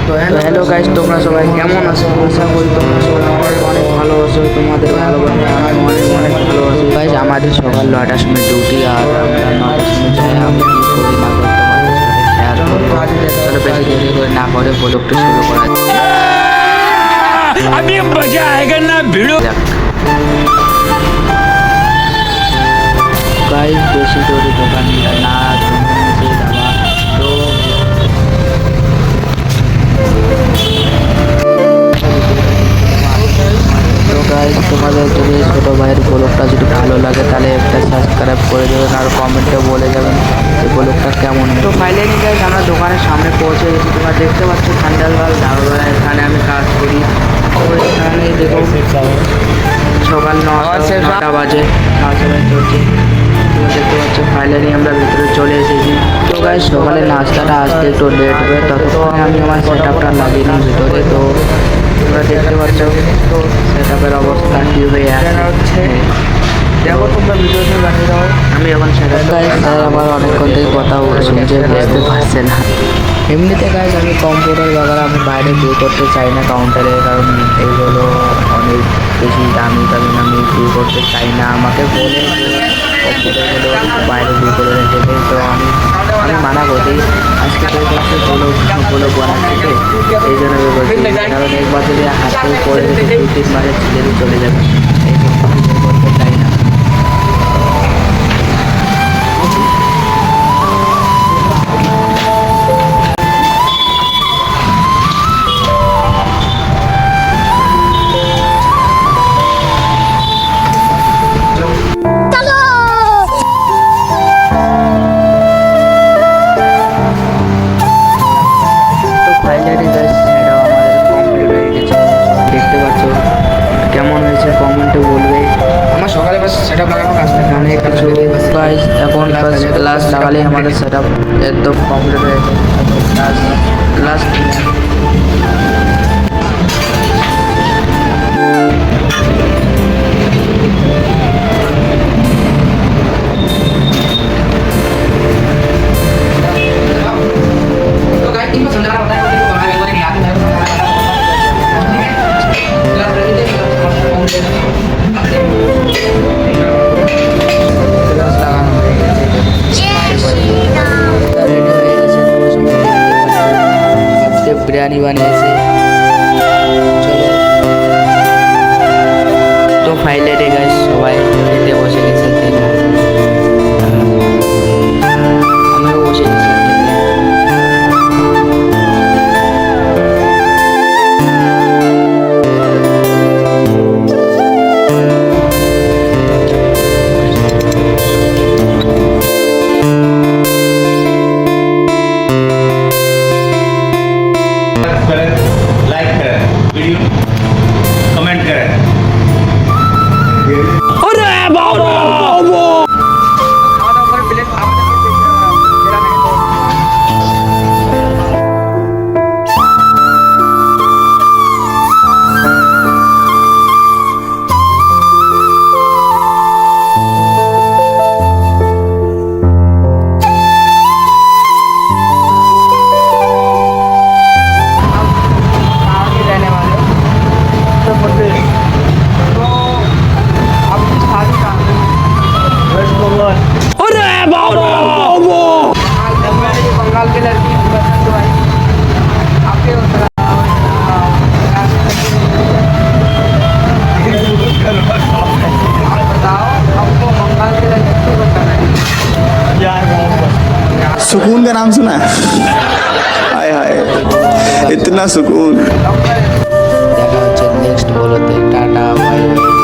তো hello guys, তোমরা সবাই কেমন আছো? আশা করি তোমরা সবাই অনেক অনেক ভালো আছো। তোমাদের ভালোবাসা আমি অনেক অনেক ভালোবাসি। গাইস, আমাদের সকাল 9টার সময় ডিউটি, আর আমরা 9টার সময় যাই। আমি কি করি না করি তোমাদের সাথে শেয়ার করবো। চলো বেশি দেরি করে না করে ব্লগটা শুরু করা যাক। अभी मजा आएगा ना भिड़ो। गाइस, बेशी दूरी दোকান না তুমি যাবা তো গাইস, তোমাদের যদি ছোটো ভাইয়ের ব্লগটা যদি ভালো লাগে তাহলে একটা সাবস্ক্রাইব করে দেবেন আর কমেন্টে বলে যাবেন এই ব্লগটা কেমন। তো ফাইনালি গাইস, আমরা দোকানের সামনে পৌঁছে গেছি। তোমরা দেখতে পাচ্ছ খান্ডালবাল ধাবাবেলা, এখানে আমি কাজ করি। তো এখানে দেখো সকাল 9টা বাজে, কাজ চলছে। তোমরা দেখতে পাচ্ছ ফাইনালি আমরা ভিতরে চলে এসেছি। তো গাইস, সকালে নাস্তাটা আসতে একটু লেট হবে, ততক্ষণে আমি আমার সেট আপটা লাগিয়ে নিই ভিতরে। তো তোমরা দেখতে পাচ্ছ তো সেট আপের অবস্থা কী হয়ে হচ্ছে দেখো, তোমরা ভিডিওতে বানিয়ে দাও। আমি এখন সেট আপ স্যার আমার অনেকক্ষণ থেকে কথা শুনছে, বুঝতে পারছে না। এমনিতে গাইস, আমি কম্পিউটার ব্যাপারে আমি বাইরে বিয়ে করতে চাই না কাউন্টারে, কারণ এইগুলো অনেক বেশি দামি, কারণ আমি বিয়ে করতে চাই না। আমাকে বলে কম্পিউটারগুলো বাইরে বিয়ে করে রেখেছে, তো আমি মানা করি। আজকে তো হচ্ছে বলো বানাচ্ছি, তো এই জন্য বলছি, কারণ একবার যদি হাতে পড়ে 2-3 মাসের ছেলে চলে যাবে, এই জন্য বিয়ে করতে চাই না। কেমন হয়েছে কমেন্টে বলবে। আমার সকালে বাস সেটআপ লাগানো কাজ থাকে, অনেক কিছু গাইস, এখন ক্লাস লাগালে আমাদের সেটআপ একদম কমপ্লিট হয়েছে। ক্লাস तो गाइस 3 समझाना होता है, तो हमारे को नहीं आती है। क्लास रेडी है, ক্লাস লাগানো হয়ে গেছে, রেডি হয়ে গেছে। আজকে বিরিয়ানি বানিয়েছে। চলো, তো ফাইনালি গাইস সবাই খেতে বসে গেছে। আমিও বসে গেছি খেতে। करें, लाइक करें, वीडियो कमेंट करें। अरे बाबा खाওয়া দাওয়া করে প্লেট আমাদের মেরা মেরে তো आगे रहने वाले उत्तर प्रदेश। तो आप किस शादी का वेस्ट बंगाल। अरे बाबा बंगाल के लड़की पसंद आई आपके आप बताओ, आपको बंगाल के लड़की क्यों पसंद है? सुकून का नाम सुना है? हाय हाय, इतना सुकून। দেখা হচ্ছে নেক্সট বলোতে। Tata, bye by.